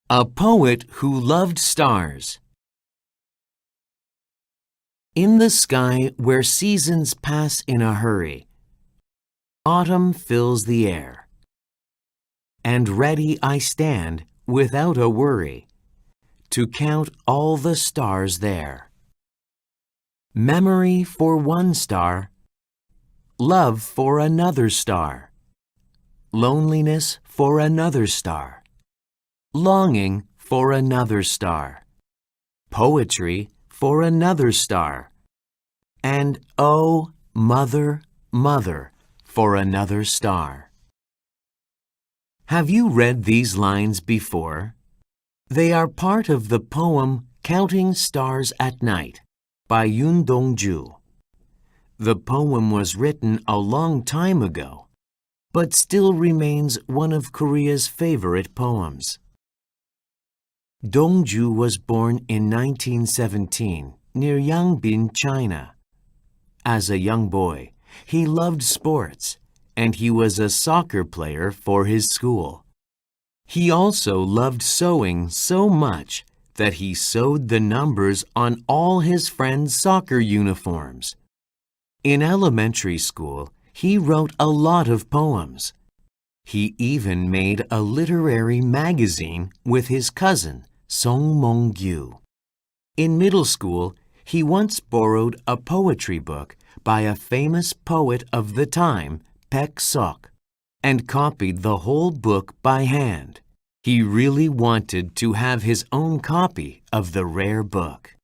A poet who loved stars. In the sky where seasons pass in a hurry, autumn fills the air. And ready I stand without a worry to count all the stars there. Memory for one star, love for another star, loneliness for another star, longing for another star, poetry for another star, and oh, mother, mother, for another star. Have you read these lines before? They are part of the poem Counting Stars at Night by Yoon Dong-ju. The poem was written a long time ago, but still remains one of Korea's favorite poems. Dong-ju was born in 1917 near Yangbin, China. As a young boy, he loved sports, and he was a soccer player for his school. He also loved sewing so much that he sewed the numbers on all his friends' soccer uniforms. In elementary school, he wrote a lot of poems. He even made a literary magazine with his cousin, Song Mong-gyu. In middle school, he once borrowed a poetry book by a famous poet of the time, Baek Sok, and copied the whole book by hand. He really wanted to have his own copy of the rare book.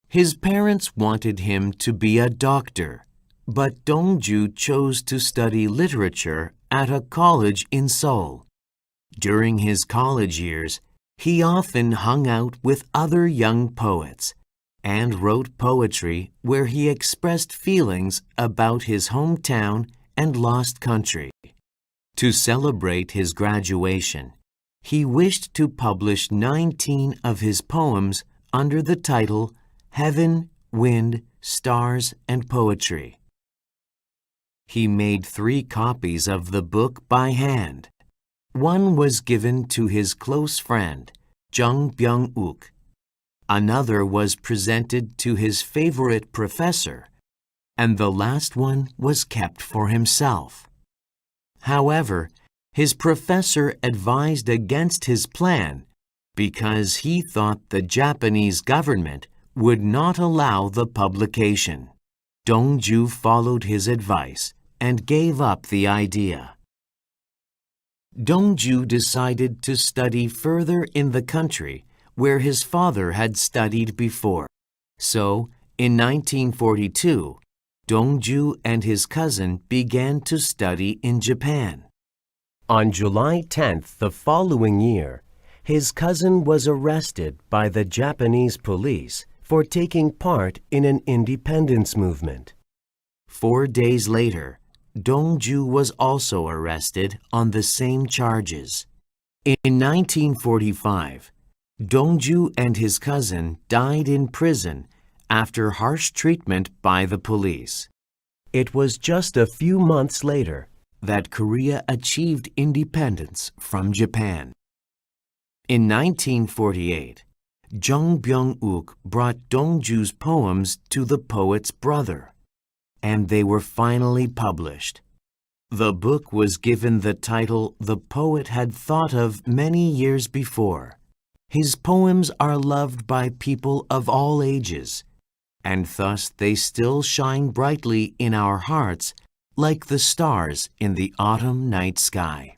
His parents wanted him to be a doctor, but Dong-ju chose to study literature at a college in Seoul. During his college years, he often hung out with other young poets and wrote poetry where he expressed feelings about his hometown and lost country. To celebrate his graduation, he wished to publish 19 of his poems under the title Heaven, Wind, Stars, and Poetry. He made 3 copies of the book by hand. One was given to his close friend, Jung Byung-uk. Another was presented to his favorite professor, and the last one was kept for himself. However, his professor advised against his plan because he thought the Japanese government would not allow the publication. Dong-ju followed his advice and gave up the idea. Dong-ju decided to study further in the country where his father had studied before. So, in 1942, Dong-ju and his cousin began to study in Japan. On July 10th the following year, his cousin was arrested by the Japanese police for taking part in an independence movement. 4 days later, Dong-ju was also arrested on the same charges. In 1945, Dong-ju and his cousin died in prison after harsh treatment by the police. It was just a few months later that Korea achieved independence from Japan. In 1948, Jung Byung-uk brought Dong-ju's poems to the poet's brother, and they were finally published. The book was given the title the poet had thought of many years before. His poems are loved by people of all ages, and thus they still shine brightly in our hearts like the stars in the autumn night sky.